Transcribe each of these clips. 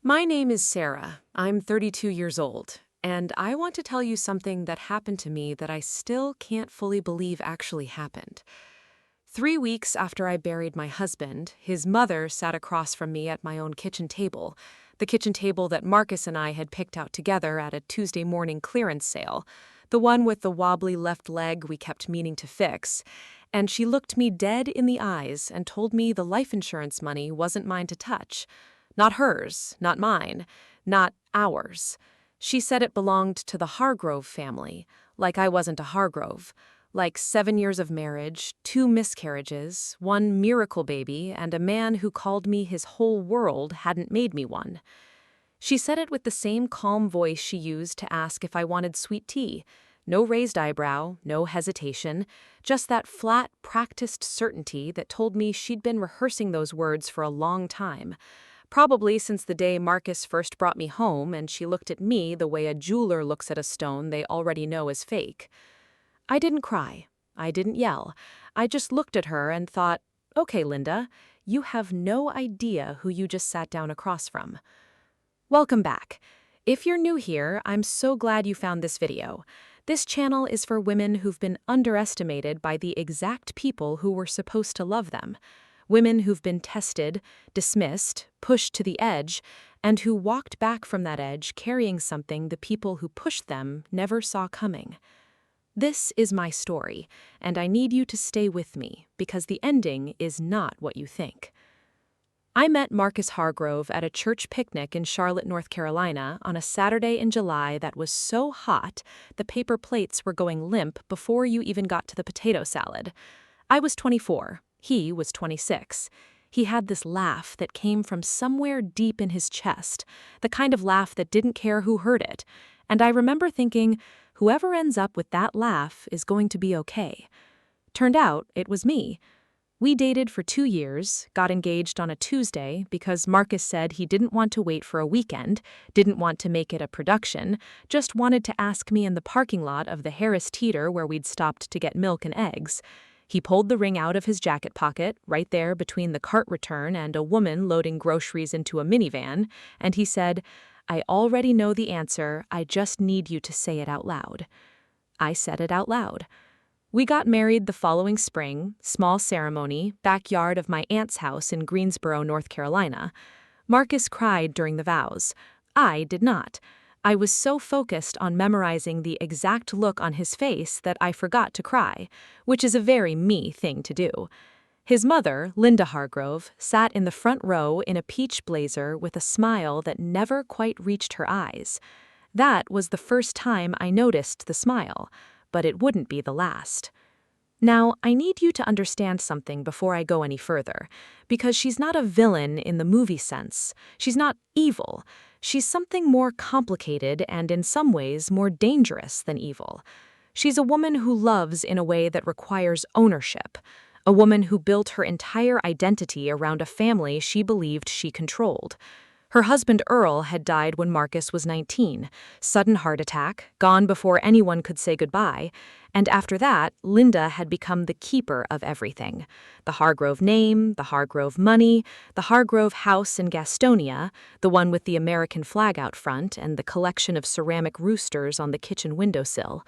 My name is Sarah. I'm 32 years old, and I want to tell you something that happened to me that I still can't fully believe actually happened. 3 weeks after I buried my husband, his mother sat across from me at my own kitchen table, the kitchen table that Marcus and I had picked out together at a Tuesday morning clearance sale, the one with the wobbly left leg we kept meaning to fix, and she looked me dead in the eyes and told me the life insurance money wasn't mine to touch. Not hers, not mine, not ours. She said it belonged to the Hargrove family, like I wasn't a Hargrove. Like 7 years of marriage, 2 miscarriages, 1 miracle baby, and a man who called me his whole world hadn't made me one. She said it with the same calm voice she used to ask if I wanted sweet tea. No raised eyebrow, no hesitation, just that flat, practiced certainty that told me she'd been rehearsing those words for a long time. Probably since the day Marcus first brought me home and she looked at me the way a jeweler looks at a stone they already know is fake. I didn't cry. I didn't yell. I just looked at her and thought, okay, Linda, you have no idea who you just sat down across from. Welcome back. If you're new here, I'm so glad you found this video. This channel is for women who've been underestimated by the exact people who were supposed to love them. Women who've been tested, dismissed, pushed to the edge, and who walked back from that edge carrying something the people who pushed them never saw coming. This is my story, and I need you to stay with me because the ending is not what you think. I met Marcus Hargrove at a church picnic in Charlotte, North Carolina on a Saturday in July that was so hot the paper plates were going limp before you even got to the potato salad. I was 24. He was 26. He had this laugh that came from somewhere deep in his chest, the kind of laugh that didn't care who heard it. And I remember thinking, whoever ends up with that laugh is going to be okay. Turned out it was me. We dated for 2 years, got engaged on a Tuesday because Marcus said he didn't want to wait for a weekend, didn't want to make it a production, just wanted to ask me in the parking lot of the Harris Teeter where we'd stopped to get milk and eggs. He pulled the ring out of his jacket pocket, right there between the cart return and a woman loading groceries into a minivan, and he said, "I already know the answer, I just need you to say it out loud." I said it out loud. We got married the following spring, small ceremony, backyard of my aunt's house in Greensboro, North Carolina. Marcus cried during the vows. I did not. I was so focused on memorizing the exact look on his face that I forgot to cry, which is a very me thing to do. His mother, Linda Hargrove, sat in the front row in a peach blazer with a smile that never quite reached her eyes. That was the first time I noticed the smile, but it wouldn't be the last. Now, I need you to understand something before I go any further, because she's not a villain in the movie sense. She's not evil. She's something more complicated and in some ways more dangerous than evil. She's a woman who loves in a way that requires ownership, a woman who built her entire identity around a family she believed she controlled. Her husband Earl had died when Marcus was 19, sudden heart attack, gone before anyone could say goodbye, and after that, Linda had become the keeper of everything. The Hargrove name, the Hargrove money, the Hargrove house in Gastonia, the one with the American flag out front and the collection of ceramic roosters on the kitchen windowsill.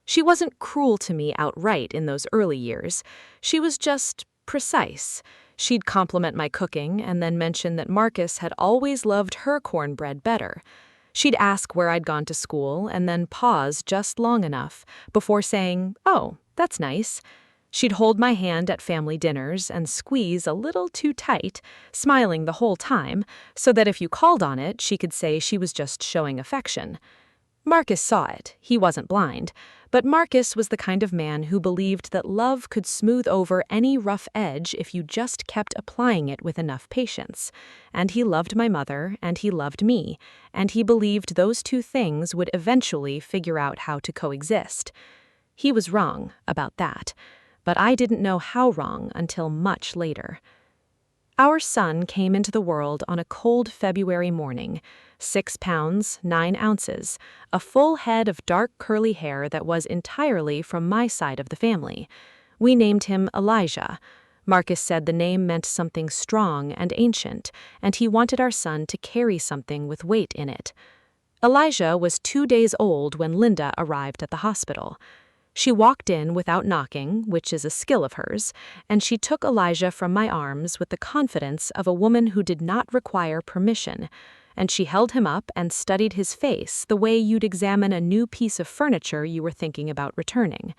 She wasn't cruel to me outright in those early years. She was just precise. She'd compliment my cooking and then mention that Marcus had always loved her cornbread better. She'd ask where I'd gone to school and then pause just long enough before saying, "Oh, that's nice." She'd hold my hand at family dinners and squeeze a little too tight, smiling the whole time, so that if you called on it, she could say she was just showing affection. Marcus saw it. He wasn't blind. But Marcus was the kind of man who believed that love could smooth over any rough edge if you just kept applying it with enough patience. And he loved my mother, and he loved me, and he believed those two things would eventually figure out how to coexist. He was wrong about that, but I didn't know how wrong until much later. Our son came into the world on a cold February morning, 6 pounds, 9 ounces, a full head of dark curly hair that was entirely from my side of the family. We named him Elijah. Marcus said the name meant something strong and ancient, and he wanted our son to carry something with weight in it. Elijah was 2 days old when Linda arrived at the hospital. She walked in without knocking, which is a skill of hers, and she took Elijah from my arms with the confidence of a woman who did not require permission, and she held him up and studied his face the way you'd examine a new piece of furniture you were thinking about returning.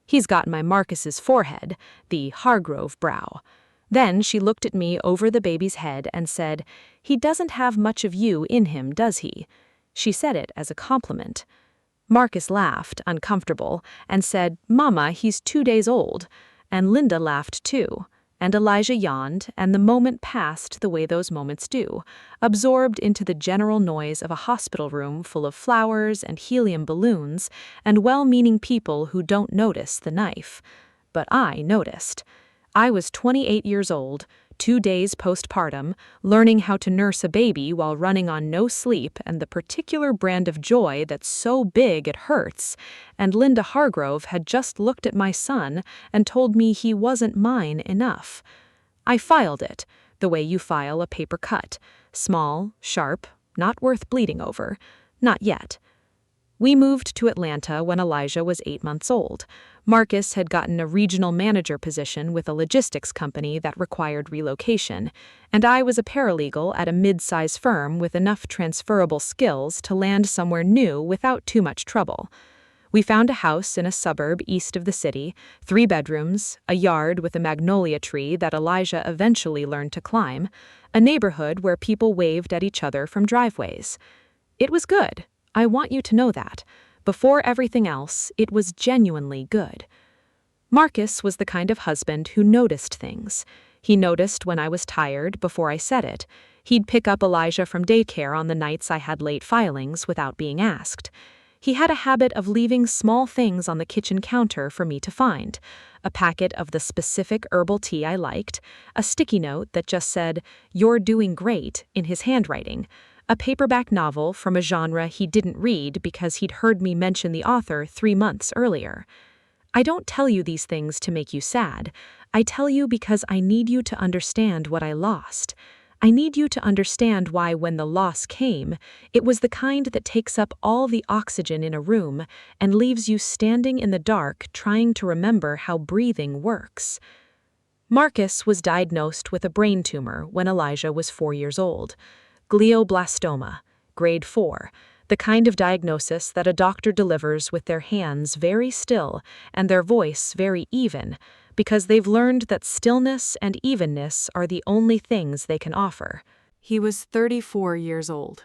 He's got my Marcus's forehead, the Hargrove brow. Then she looked at me over the baby's head and said, "He doesn't have much of you in him, does he?" She said it as a compliment. Marcus laughed, uncomfortable, and said, "Mama, he's 2 days old." And Linda laughed too. And Elijah yawned, and the moment passed the way those moments do, absorbed into the general noise of a hospital room full of flowers and helium balloons and well-meaning people who don't notice the knife. But I noticed. I was 28 years old, 2 days postpartum, learning how to nurse a baby while running on no sleep and the particular brand of joy that's so big it hurts, and Linda Hargrove had just looked at my son and told me he wasn't mine enough. I filed it, the way you file a paper cut, small, sharp, not worth bleeding over. Not yet. We moved to Atlanta when Elijah was 8 months old. Marcus had gotten a regional manager position with a logistics company that required relocation, and I was a paralegal at a mid-size firm with enough transferable skills to land somewhere new without too much trouble. We found a house in a suburb east of the city, 3 bedrooms, a yard with a magnolia tree that Elijah eventually learned to climb, a neighborhood where people waved at each other from driveways. It was good. I want you to know that. Before everything else, it was genuinely good. Marcus was the kind of husband who noticed things. He noticed when I was tired before I said it. He'd pick up Elijah from daycare on the nights I had late filings without being asked. He had a habit of leaving small things on the kitchen counter for me to find. A packet of the specific herbal tea I liked, a sticky note that just said, "You're doing great," in his handwriting, a paperback novel from a genre he didn't read because he'd heard me mention the author 3 months earlier. I don't tell you these things to make you sad. I tell you because I need you to understand what I lost. I need you to understand why when the loss came, it was the kind that takes up all the oxygen in a room and leaves you standing in the dark trying to remember how breathing works. Marcus was diagnosed with a brain tumor when Elijah was 4 years old. Glioblastoma, grade 4, the kind of diagnosis that a doctor delivers with their hands very still and their voice very even, because they've learned that stillness and evenness are the only things they can offer. He was 34 years old.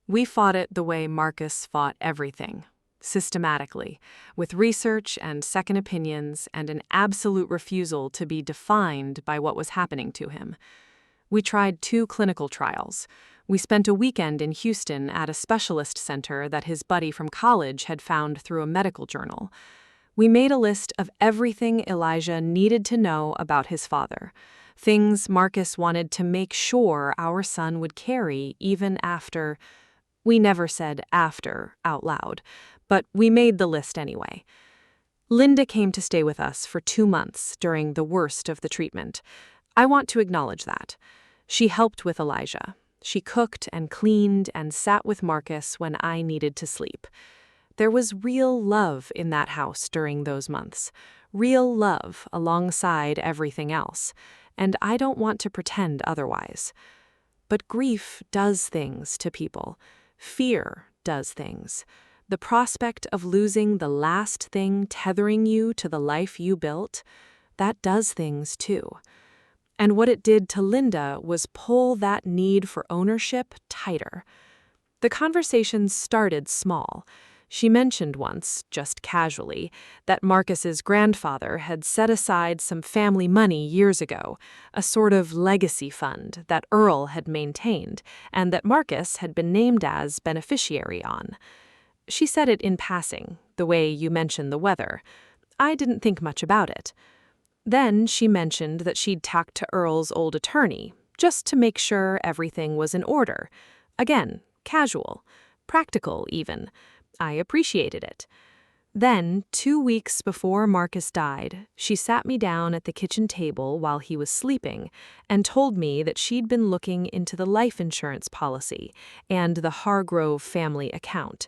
We fought it the way Marcus fought everything, systematically, with research and second opinions and an absolute refusal to be defined by what was happening to him. We tried 2 clinical trials. We spent a weekend in Houston at a specialist center that his buddy from college had found through a medical journal. We made a list of everything Elijah needed to know about his father, things Marcus wanted to make sure our son would carry even after. We never said after out loud, but we made the list anyway. Linda came to stay with us for 2 months during the worst of the treatment. I want to acknowledge that. She helped with Elijah. She cooked and cleaned and sat with Marcus when I needed to sleep. There was real love in that house during those months, real love alongside everything else, and I don't want to pretend otherwise. But grief does things to people. Fear does things. The prospect of losing the last thing tethering you to the life you built, that does things too. And what it did to Linda was pull that need for ownership tighter. The conversation started small. She mentioned once, just casually, that Marcus's grandfather had set aside some family money years ago, a sort of legacy fund that Earl had maintained, and that Marcus had been named as beneficiary on. She said it in passing, the way you mentioned the weather. I didn't think much about it. Then she mentioned that she'd talked to Earl's old attorney, just to make sure everything was in order. Again, casual, practical even. I appreciated it. Then, 2 weeks before Marcus died, she sat me down at the kitchen table while he was sleeping and told me that she'd been looking into the life insurance policy and the Hargrove family account,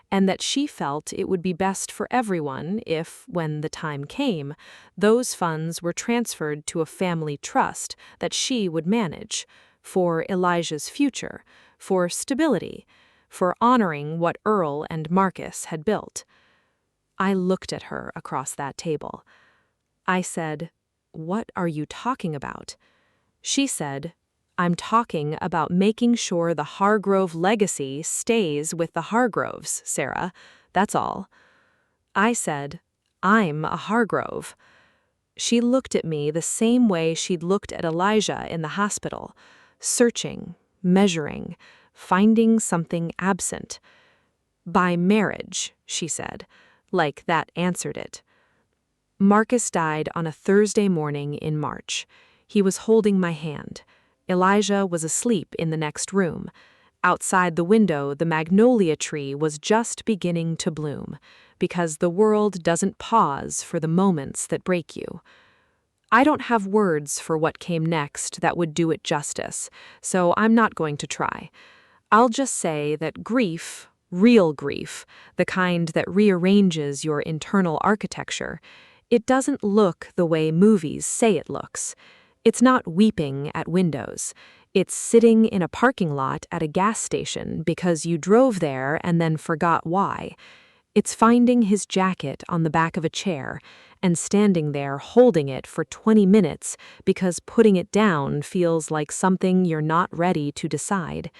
and that she felt it would be best for everyone if, when the time came, those funds were transferred to a family trust that she would manage, for Elijah's future, for stability, for honoring what Earl and Marcus had built. I looked at her across that table. I said, "What are you talking about?" She said, "I'm talking about making sure the Hargrove legacy stays with the Hargroves, Sarah. That's all." I said, "I'm a Hargrove." She looked at me the same way she'd looked at Elijah in the hospital, searching, measuring, finding something absent. "By marriage," she said, like that answered it. Marcus died on a Thursday morning in March. He was holding my hand. Elijah was asleep in the next room. Outside the window, the magnolia tree was just beginning to bloom, because the world doesn't pause for the moments that break you. I don't have words for what came next that would do it justice, so I'm not going to try. I'll just say that grief, real grief, the kind that rearranges your internal architecture, it doesn't look the way movies say it looks. It's not weeping at windows. It's sitting in a parking lot at a gas station because you drove there and then forgot why. It's finding his jacket on the back of a chair and standing there holding it for 20 minutes because putting it down feels like something you're not ready to decide.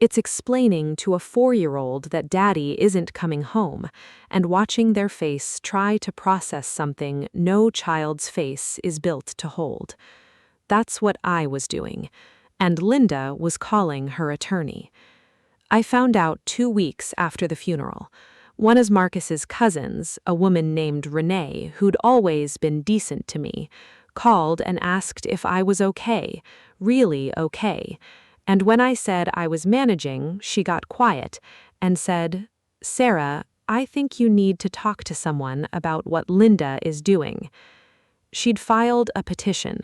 It's explaining to a 4-year-old that daddy isn't coming home and watching their face try to process something no child's face is built to hold. That's what I was doing, and Linda was calling her attorney. I found out 2 weeks after the funeral. One of Marcus's cousins, a woman named Renee, who'd always been decent to me, called and asked if I was okay, really okay. And when I said I was managing, she got quiet and said, "Sarah, I think you need to talk to someone about what Linda is doing." She'd filed a petition,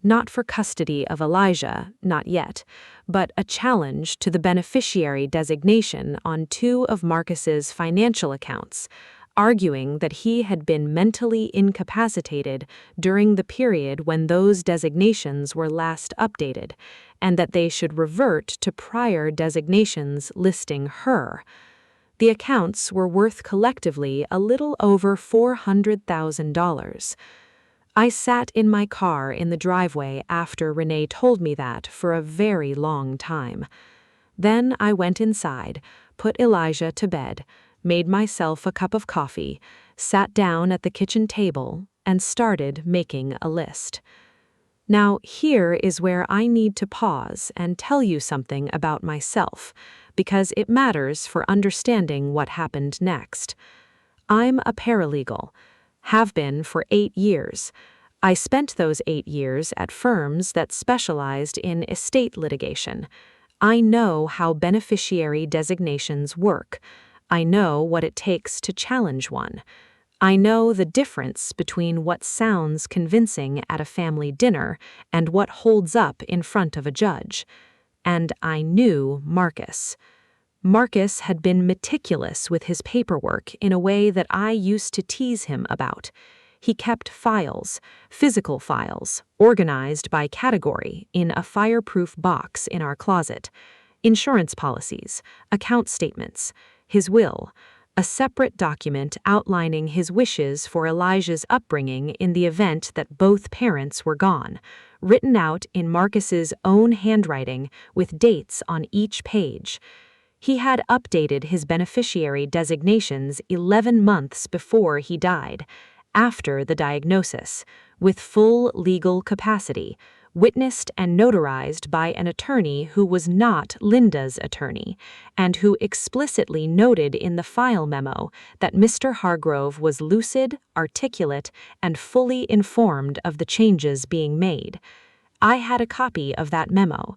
not for custody of Elijah, not yet, but a challenge to the beneficiary designation on 2 of Marcus's financial accounts, arguing that he had been mentally incapacitated during the period when those designations were last updated, and that they should revert to prior designations listing her. The accounts were worth collectively a little over $400,000. I sat in my car in the driveway after Renee told me that for a very long time. Then I went inside, put Elijah to bed, made myself a cup of coffee, sat down at the kitchen table, and started making a list. Now, here is where I need to pause and tell you something about myself, because it matters for understanding what happened next. I'm a paralegal, have been for 8 years. I spent those 8 years at firms that specialized in estate litigation. I know how beneficiary designations work. I know what it takes to challenge one. I know the difference between what sounds convincing at a family dinner and what holds up in front of a judge. And I knew Marcus. Marcus had been meticulous with his paperwork in a way that I used to tease him about. He kept files, physical files, organized by category in a fireproof box in our closet. Insurance policies, account statements, his will, a separate document outlining his wishes for Elijah's upbringing in the event that both parents were gone, written out in Marcus's own handwriting with dates on each page. He had updated his beneficiary designations 11 months before he died, after the diagnosis, with full legal capacity, witnessed and notarized by an attorney who was not Linda's attorney, and who explicitly noted in the file memo that Mr. Hargrove was lucid, articulate, and fully informed of the changes being made. I had a copy of that memo.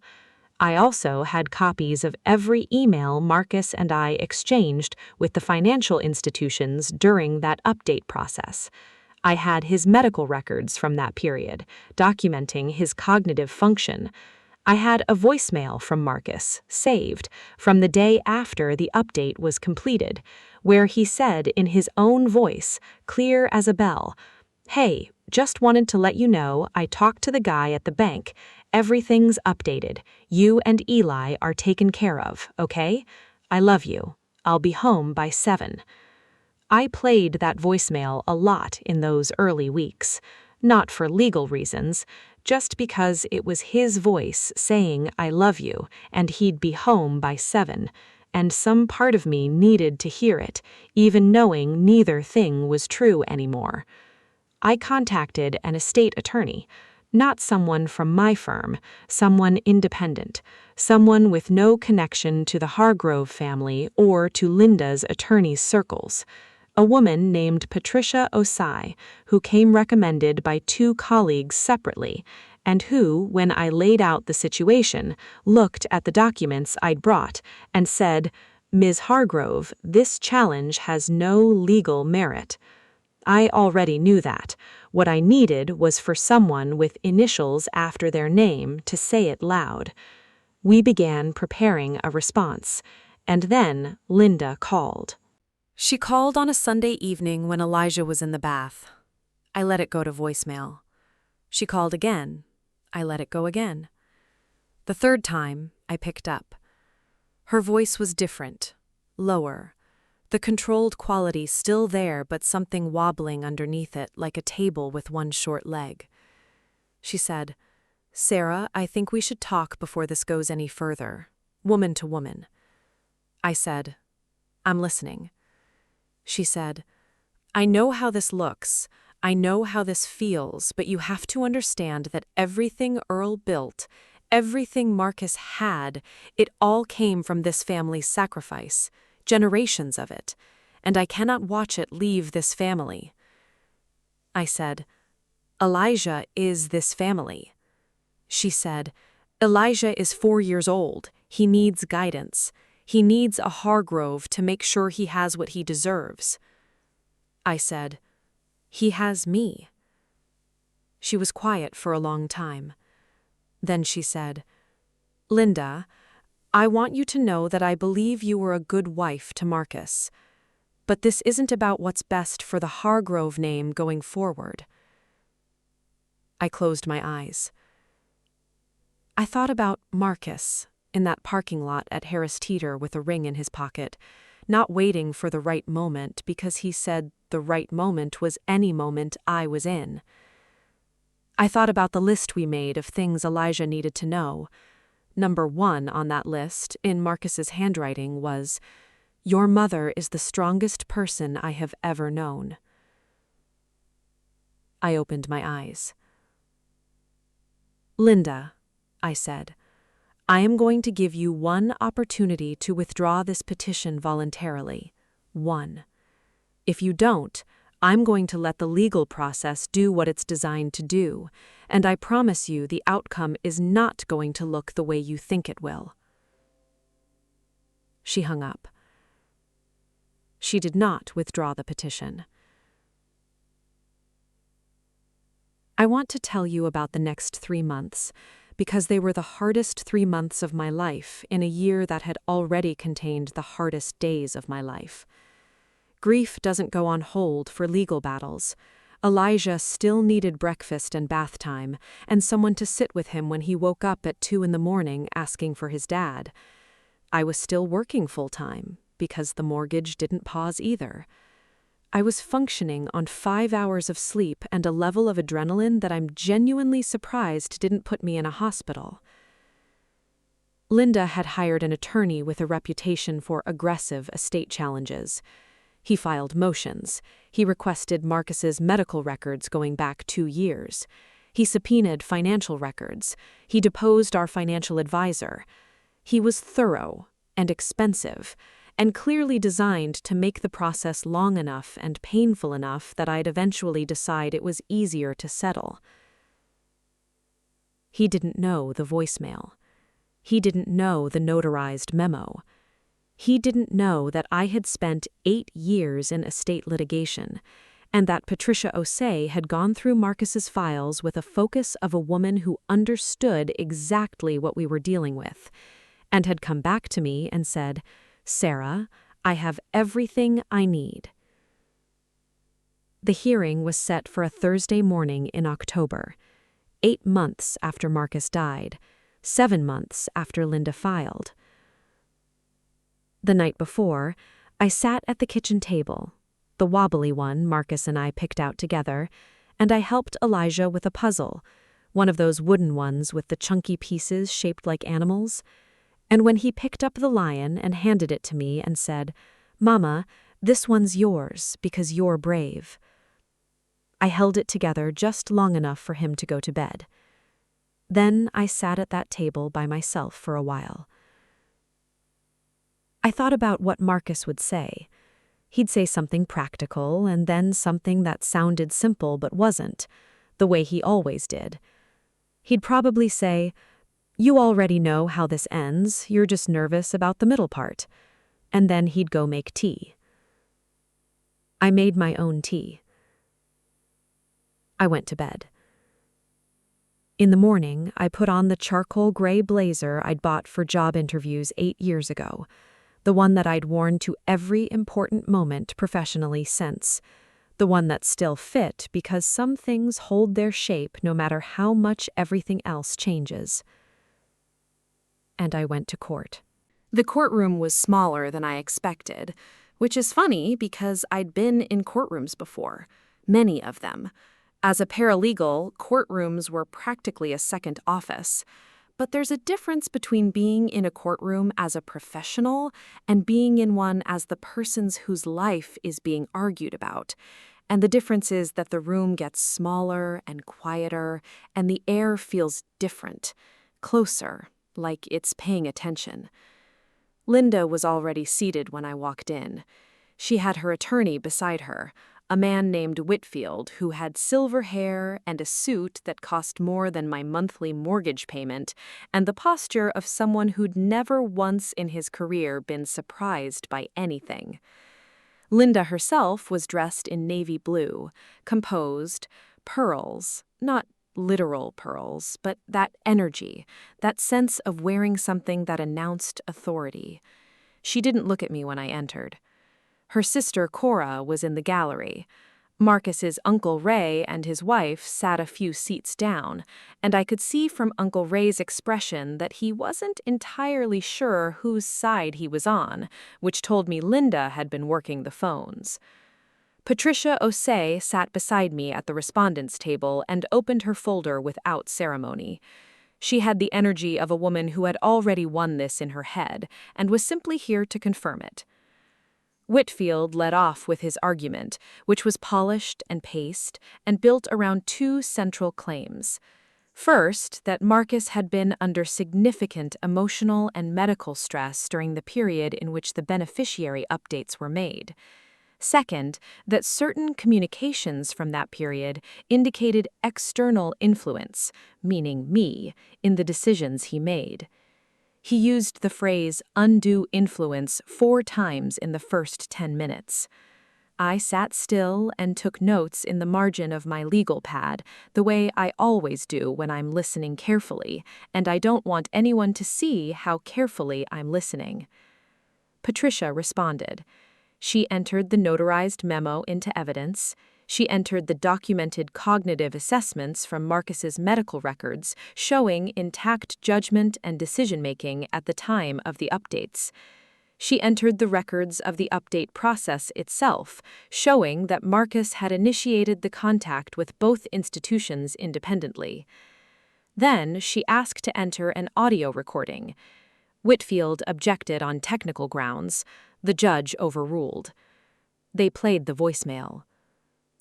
I also had copies of every email Marcus and I exchanged with the financial institutions during that update process. I had his medical records from that period, documenting his cognitive function. I had a voicemail from Marcus, saved, from the day after the update was completed, where he said in his own voice, clear as a bell, "Hey, just wanted to let you know I talked to the guy at the bank. Everything's updated. You and Eli are taken care of, okay? I love you. I'll be home by 7. I played that voicemail a lot in those early weeks, not for legal reasons, just because it was his voice saying I love you and he'd be home by 7, and some part of me needed to hear it, even knowing neither thing was true anymore. I contacted an estate attorney, not someone from my firm, someone independent, someone with no connection to the Hargrove family or to Linda's attorney's circles. A woman named Patricia Osai, who came recommended by 2 colleagues separately, and who, when I laid out the situation, looked at the documents I'd brought and said, "Ms. Hargrove, this challenge has no legal merit." I already knew that. What I needed was for someone with initials after their name to say it loud. We began preparing a response, and then Linda called. She called on a Sunday evening when Elijah was in the bath. I let it go to voicemail. She called again. I let it go again. The third time, I picked up. Her voice was different, lower. The controlled quality still there, but something wobbling underneath it like a table with one short leg. She said, "Sarah, I think we should talk before this goes any further, woman to woman." I said, "I'm listening." She said, "I know how this looks. I know how this feels, but you have to understand that everything Earl built, everything Marcus had, it all came from this family's sacrifice. Generations of it, and I cannot watch it leave this family." I said, "Elijah is this family." She said, "Elijah is 4 years old. He needs guidance. He needs a Hargrove to make sure he has what he deserves." I said, "He has me." She was quiet for a long time. Then she said, "Linda, I want you to know that I believe you were a good wife to Marcus. But this isn't about what's best for the Hargrove name going forward." I closed my eyes. I thought about Marcus in that parking lot at Harris Teeter with a ring in his pocket, not waiting for the right moment because he said the right moment was any moment I was in. I thought about the list we made of things Elijah needed to know. Number 1 on that list, in Marcus's handwriting, was, "Your mother is the strongest person I have ever known." I opened my eyes. "Linda," I said, "I am going to give you one opportunity to withdraw this petition voluntarily. 1. If you don't, I'm going to let the legal process do what it's designed to do, and I promise you the outcome is not going to look the way you think it will." She hung up. She did not withdraw the petition. I want to tell you about the next 3 months, because they were the hardest 3 months of my life in a year that had already contained the hardest days of my life. Grief doesn't go on hold for legal battles. Elijah still needed breakfast and bath time, and someone to sit with him when he woke up at 2 in the morning asking for his dad. I was still working full-time, because the mortgage didn't pause either. I was functioning on 5 hours of sleep and a level of adrenaline that I'm genuinely surprised didn't put me in a hospital. Linda had hired an attorney with a reputation for aggressive estate challenges. He filed motions. He requested Marcus's medical records going back 2 years. He subpoenaed financial records. He deposed our financial advisor. He was thorough and expensive, and clearly designed to make the process long enough and painful enough that I'd eventually decide it was easier to settle. He didn't know the voicemail. He didn't know the notarized memo. He didn't know that I had spent 8 years in estate litigation, and that Patricia Osei had gone through Marcus's files with a focus of a woman who understood exactly what we were dealing with, and had come back to me and said, "Sarah, I have everything I need." The hearing was set for a Thursday morning in October, 8 months after Marcus died, 7 months after Linda filed. The night before, I sat at the kitchen table, the wobbly one Marcus and I picked out together, and I helped Elijah with a puzzle, one of those wooden ones with the chunky pieces shaped like animals. And when he picked up the lion and handed it to me and said, "Mama, this one's yours because you're brave," I held it together just long enough for him to go to bed. Then I sat at that table by myself for a while. I thought about what Marcus would say. He'd say something practical and then something that sounded simple but wasn't, the way he always did. He'd probably say, "You already know how this ends, you're just nervous about the middle part." And then he'd go make tea. I made my own tea. I went to bed. In the morning, I put on the charcoal gray blazer I'd bought for job interviews 8 years ago, the one that I'd worn to every important moment professionally since, the one that still fit because some things hold their shape no matter how much everything else changes. And I went to court. The courtroom was smaller than I expected, which is funny because I'd been in courtrooms before, many of them. As a paralegal, courtrooms were practically a second office. But there's a difference between being in a courtroom as a professional and being in one as the person whose life is being argued about. And the difference is that the room gets smaller and quieter, and the air feels different, closer, like it's paying attention. Linda was already seated when I walked in. She had her attorney beside her, a man named Whitfield who had silver hair and a suit that cost more than my monthly mortgage payment, and the posture of someone who'd never once in his career been surprised by anything. Linda herself was dressed in navy blue, composed, pearls, not literal pearls, but that energy, that sense of wearing something that announced authority. She didn't look at me when I entered. Her sister Cora was in the gallery. Marcus's Uncle Ray and his wife sat a few seats down, and I could see from Uncle Ray's expression that he wasn't entirely sure whose side he was on, which told me Linda had been working the phones. Patricia Osei sat beside me at the respondents' table and opened her folder without ceremony. She had the energy of a woman who had already won this in her head and was simply here to confirm it. Whitfield led off with his argument, which was polished and paced and built around 2 central claims. First, that Marcus had been under significant emotional and medical stress during the period in which the beneficiary updates were made. Second, that certain communications from that period indicated external influence, meaning me, in the decisions he made. He used the phrase undue influence 4 times in the first 10 minutes. I sat still and took notes in the margin of my legal pad, the way I always do when I'm listening carefully, and I don't want anyone to see how carefully I'm listening. Patricia responded. She entered the notarized memo into evidence. She entered the documented cognitive assessments from Marcus's medical records, showing intact judgment and decision-making at the time of the updates. She entered the records of the update process itself, showing that Marcus had initiated the contact with both institutions independently. Then she asked to enter an audio recording. Whitfield objected on technical grounds. The judge overruled. They played the voicemail.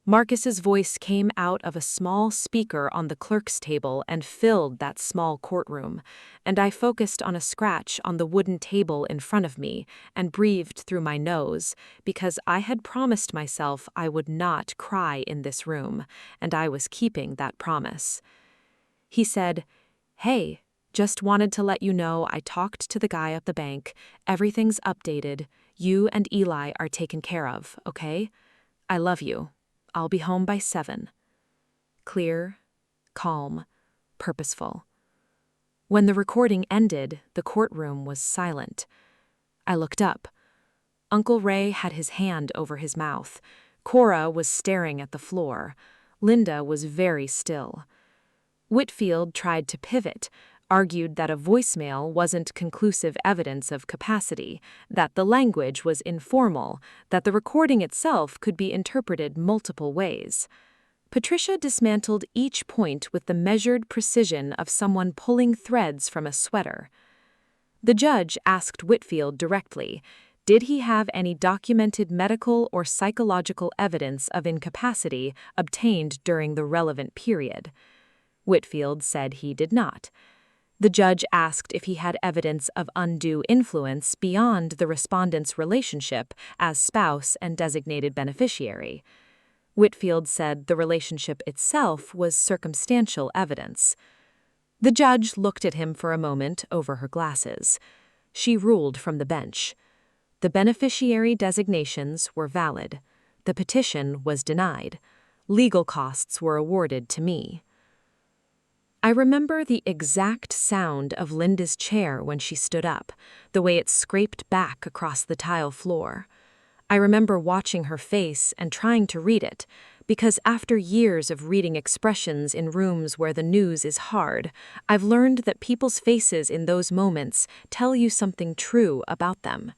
Marcus's voice came out of a small speaker on the clerk's table and filled that small courtroom, and I focused on a scratch on the wooden table in front of me and breathed through my nose because I had promised myself I would not cry in this room, and I was keeping that promise. He said, "Hey, Just wanted to let you know I talked to the guy at the bank. Everything's updated. You and Eli are taken care of, okay? I love you. I'll be home by 7. Clear, calm, purposeful. When the recording ended, the courtroom was silent. I looked up. Uncle Ray had his hand over his mouth. Cora was staring at the floor. Linda was very still. Whitfield tried to pivot, argued that a voicemail wasn't conclusive evidence of capacity, that the language was informal, that the recording itself could be interpreted multiple ways. Patricia dismantled each point with the measured precision of someone pulling threads from a sweater. The judge asked Whitfield directly, did he have any documented medical or psychological evidence of incapacity obtained during the relevant period? Whitfield said he did not. The judge asked if he had evidence of undue influence beyond the respondent's relationship as spouse and designated beneficiary. Whitfield said the relationship itself was circumstantial evidence. The judge looked at him for a moment over her glasses. She ruled from the bench. The beneficiary designations were valid. The petition was denied. Legal costs were awarded to me. I remember the exact sound of Linda's chair when she stood up, the way it scraped back across the tile floor. I remember watching her face and trying to read it, because after years of reading expressions in rooms where the news is hard, I've learned that people's faces in those moments tell you something true about them.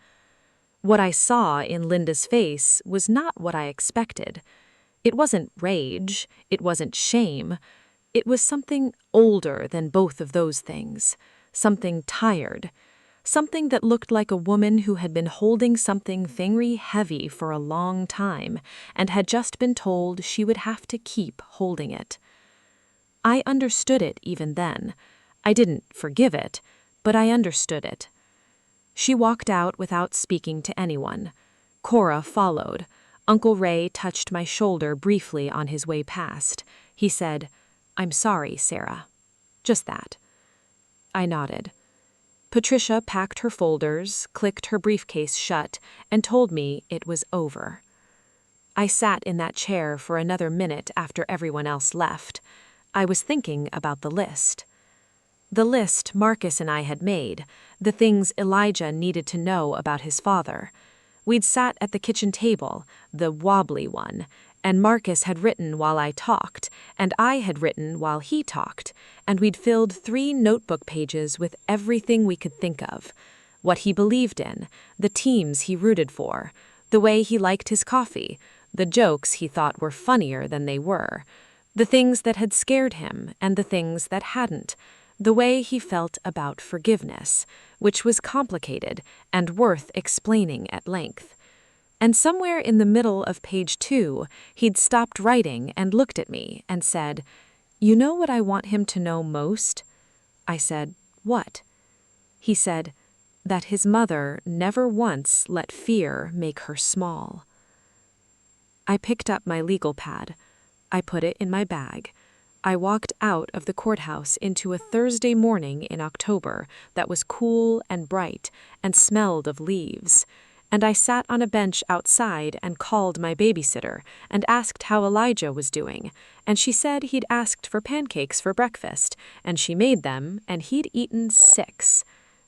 What I saw in Linda's face was not what I expected. It wasn't rage, it wasn't shame. It was something older than both of those things, something tired, something that looked like a woman who had been holding something very heavy for a long time and had just been told she would have to keep holding it. I understood it even then. I didn't forgive it, but I understood it. She walked out without speaking to anyone. Cora followed. Uncle Ray touched my shoulder briefly on his way past. He said, "I'm sorry, Sarah." Just that. I nodded. Patricia packed her folders, clicked her briefcase shut, and told me it was over. I sat in that chair for another minute after everyone else left. I was thinking about the list. The list Marcus and I had made, the things Elijah needed to know about his father. We'd sat at the kitchen table, the wobbly one, and Marcus had written while I talked, and I had written while he talked, and we'd filled 3 notebook pages with everything we could think of. What he believed in, the teams he rooted for, the way he liked his coffee, the jokes he thought were funnier than they were, the things that had scared him and the things that hadn't, the way he felt about forgiveness, which was complicated and worth explaining at length. And somewhere in the middle of page 2, he'd stopped writing and looked at me and said, "You know what I want him to know most?" I said, "What?" He said, that his mother never once let fear make her small. I picked up my legal pad. I put it in my bag. I walked out of the courthouse into a Thursday morning in October that was cool and bright and smelled of leaves. And I sat on a bench outside and called my babysitter and asked how Elijah was doing, and she said he'd asked for pancakes for breakfast, and she made them, and he'd eaten 6.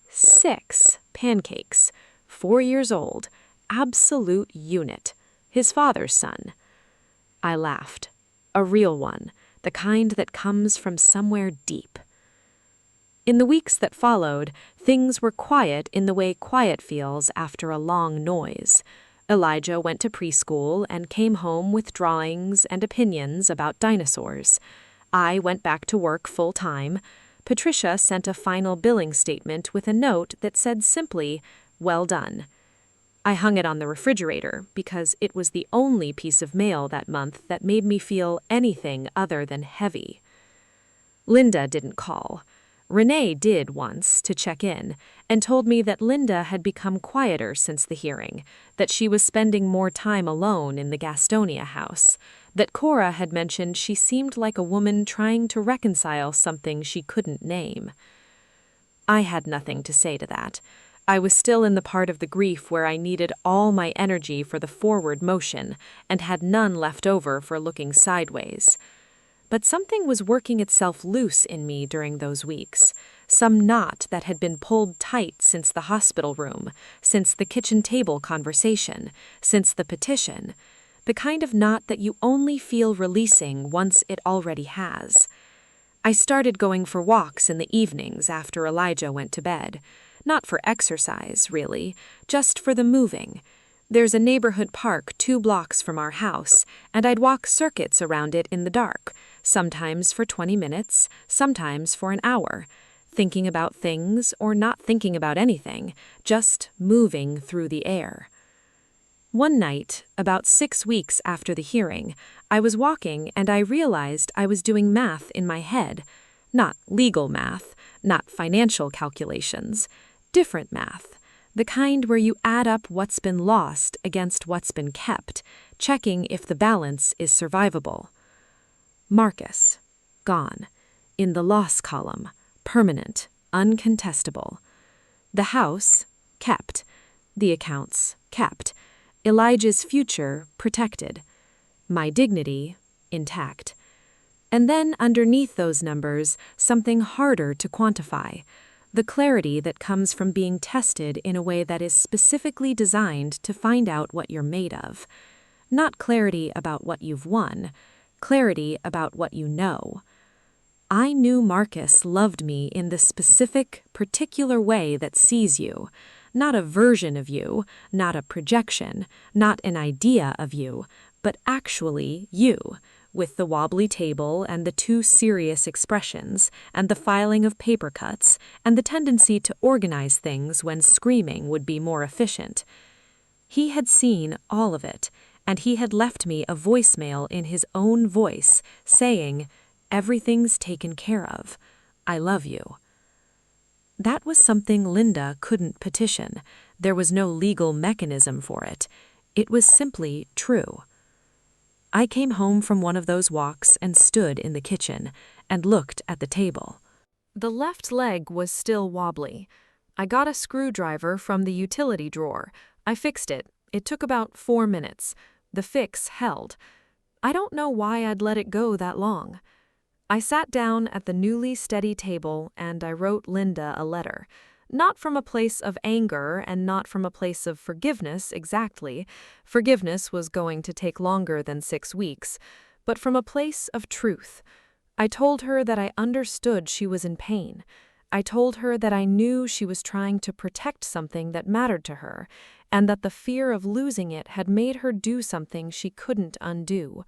6 pancakes. 4 years old. Absolute unit. His father's son. I laughed. A real one, the kind that comes from somewhere deep. In the weeks that followed, things were quiet in the way quiet feels after a long noise. Elijah went to preschool and came home with drawings and opinions about dinosaurs. I went back to work full-time. Patricia sent a final billing statement with a note that said simply, "Well done." I hung it on the refrigerator because it was the only piece of mail that month that made me feel anything other than heavy. Linda didn't call. Renee did once to check in and told me that Linda had become quieter since the hearing, that she was spending more time alone in the Gastonia house, that Cora had mentioned she seemed like a woman trying to reconcile something she couldn't name. I had nothing to say to that. I was still in the part of the grief where I needed all my energy for the forward motion and had none left over for looking sideways. But something was working itself loose in me during those weeks, some knot that had been pulled tight since the hospital room, since the kitchen table conversation, since the petition, the kind of knot that you only feel releasing once it already has. I started going for walks in the evenings after Elijah went to bed. Not for exercise, really, just for the moving. There's a neighborhood park 2 blocks from our house, and I'd walk circuits around it in the dark, sometimes for 20 minutes, sometimes for an hour, thinking about things or not thinking about anything, just moving through the air. One night, about 6 weeks after the hearing, I was walking and I realized I was doing math in my head. Not legal math, not financial calculations. Different math. The kind where you add up what's been lost against what's been kept, checking if the balance is survivable. Marcus. Gone. In the loss column. Permanent. Uncontestable. The house. Kept. The accounts. Kept. Elijah's future protected. My dignity intact. And then underneath those numbers, something harder to quantify. The clarity that comes from being tested in a way that is specifically designed to find out what you're made of. Not clarity about what you've won, clarity about what you know. I knew Marcus loved me in the specific, particular way that sees you. Not a version of you, not a projection, not an idea of you, but actually you, with the wobbly table and the 2 serious expressions, and the filing of paper cuts, and the tendency to organize things when screaming would be more efficient. He had seen all of it, and he had left me a voicemail in his own voice, saying, "Everything's taken care of. I love you." That was something Linda couldn't petition. There was no legal mechanism for it. It was simply true. I came home from one of those walks and stood in the kitchen and looked at the table. The left leg was still wobbly. I got a screwdriver from the utility drawer. I fixed it. It took about 4 minutes. The fix held. I don't know why I'd let it go that long. I sat down at the newly steady table and I wrote Linda a letter. Not from a place of anger and not from a place of forgiveness exactly. Forgiveness was going to take longer than 6 weeks. But from a place of truth. I told her that I understood she was in pain. I told her that I knew she was trying to protect something that mattered to her, and that the fear of losing it had made her do something she couldn't undo.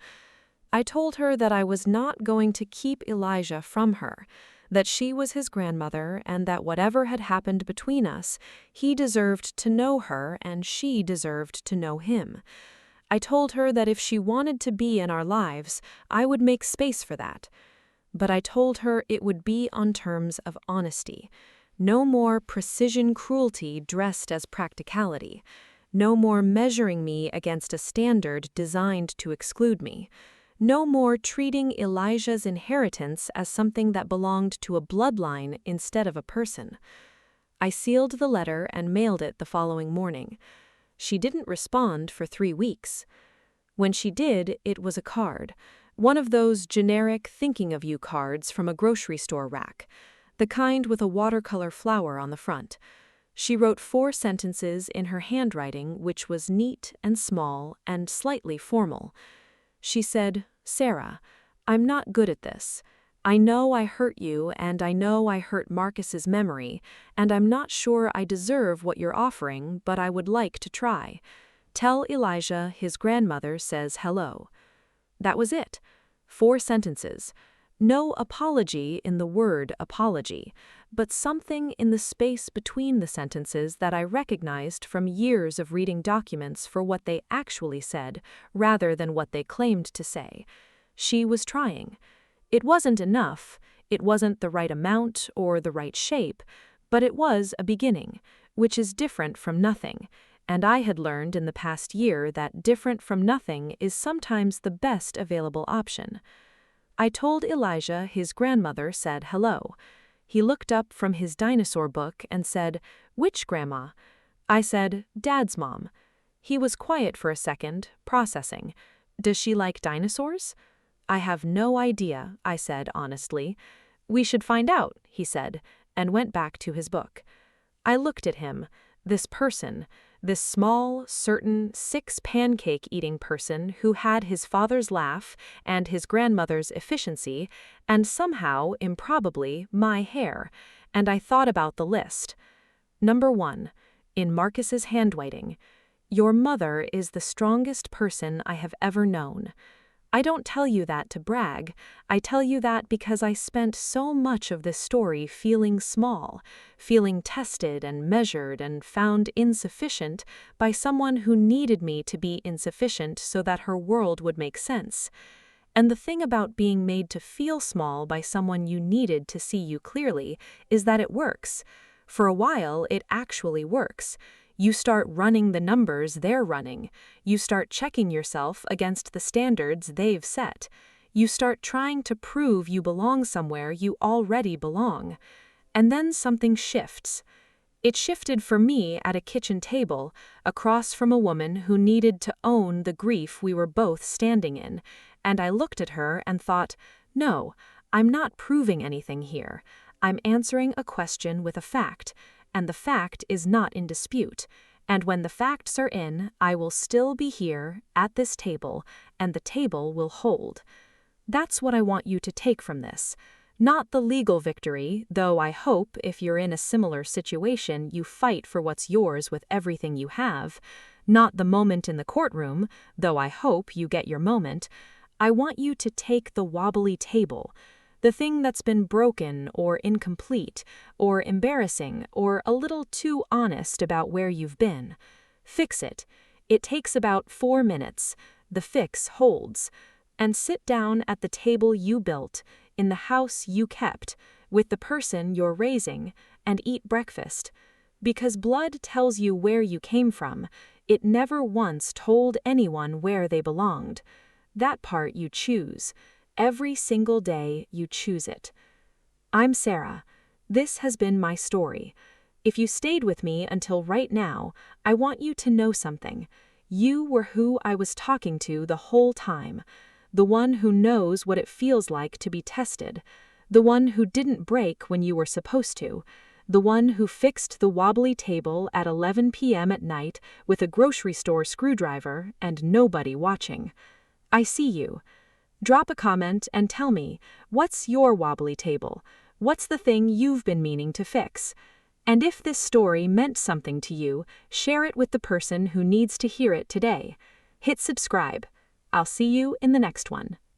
I told her that I was not going to keep Elijah from her, that she was his grandmother and that whatever had happened between us, he deserved to know her and she deserved to know him. I told her that if she wanted to be in our lives, I would make space for that. But I told her it would be on terms of honesty. No more precision cruelty dressed as practicality. No more measuring me against a standard designed to exclude me. No more treating Elijah's inheritance as something that belonged to a bloodline instead of a person. I sealed the letter and mailed it the following morning. She didn't respond for 3 weeks. When she did, it was a card. One of those generic thinking of you cards from a grocery store rack. The kind with a watercolor flower on the front. She wrote 4 sentences in her handwriting, which was neat and small and slightly formal. She said, "Sarah, I'm not good at this. I know I hurt you and I know I hurt Marcus's memory, and I'm not sure I deserve what you're offering, but I would like to try. Tell Elijah his grandmother says hello." That was it. 4 sentences. No apology in the word apology, but something in the space between the sentences that I recognized from years of reading documents for what they actually said, rather than what they claimed to say. She was trying. It wasn't enough, it wasn't the right amount or the right shape, but it was a beginning, which is different from nothing, and I had learned in the past year that different from nothing is sometimes the best available option. I told Elijah his grandmother said hello. He looked up from his dinosaur book and said, "Which grandma?" I said, "Dad's mom." He was quiet for a second, processing. "Does she like dinosaurs?" "I have no idea," I said honestly. "We should find out," he said, and went back to his book. I looked at him, this person, this small, certain, six-pancake-eating person who had his father's laugh and his grandmother's efficiency, and somehow, improbably, my hair, and I thought about the list. Number 1, in Marcus's handwriting, "Your mother is the strongest person I have ever known." I don't tell you that to brag, I tell you that because I spent so much of this story feeling small, feeling tested and measured and found insufficient by someone who needed me to be insufficient so that her world would make sense. And the thing about being made to feel small by someone you needed to see you clearly is that it works. For a while, it actually works. You start running the numbers they're running. You start checking yourself against the standards they've set. You start trying to prove you belong somewhere you already belong. And then something shifts. It shifted for me at a kitchen table, across from a woman who needed to own the grief we were both standing in, and I looked at her and thought, no, I'm not proving anything here. I'm answering a question with a fact, and the fact is not in dispute, and when the facts are in, I will still be here, at this table, and the table will hold. That's what I want you to take from this. Not the legal victory, though I hope if you're in a similar situation you fight for what's yours with everything you have. Not the moment in the courtroom, though I hope you get your moment. I want you to take the wobbly table. The thing that's been broken or incomplete or embarrassing or a little too honest about where you've been. Fix it. It takes about 4 minutes. The fix holds. And sit down at the table you built, in the house you kept, with the person you're raising, and eat breakfast. Because blood tells you where you came from, it never once told anyone where they belonged. That part you choose. Every single day you choose it. I'm Sarah. This has been my story. If you stayed with me until right now, I want you to know something. You were who I was talking to the whole time. The one who knows what it feels like to be tested. The one who didn't break when you were supposed to. The one who fixed the wobbly table at 11 p.m. at night with a grocery store screwdriver and nobody watching. I see you. Drop a comment and tell me, what's your wobbly table? What's the thing you've been meaning to fix? And if this story meant something to you, share it with the person who needs to hear it today. Hit subscribe. I'll see you in the next one.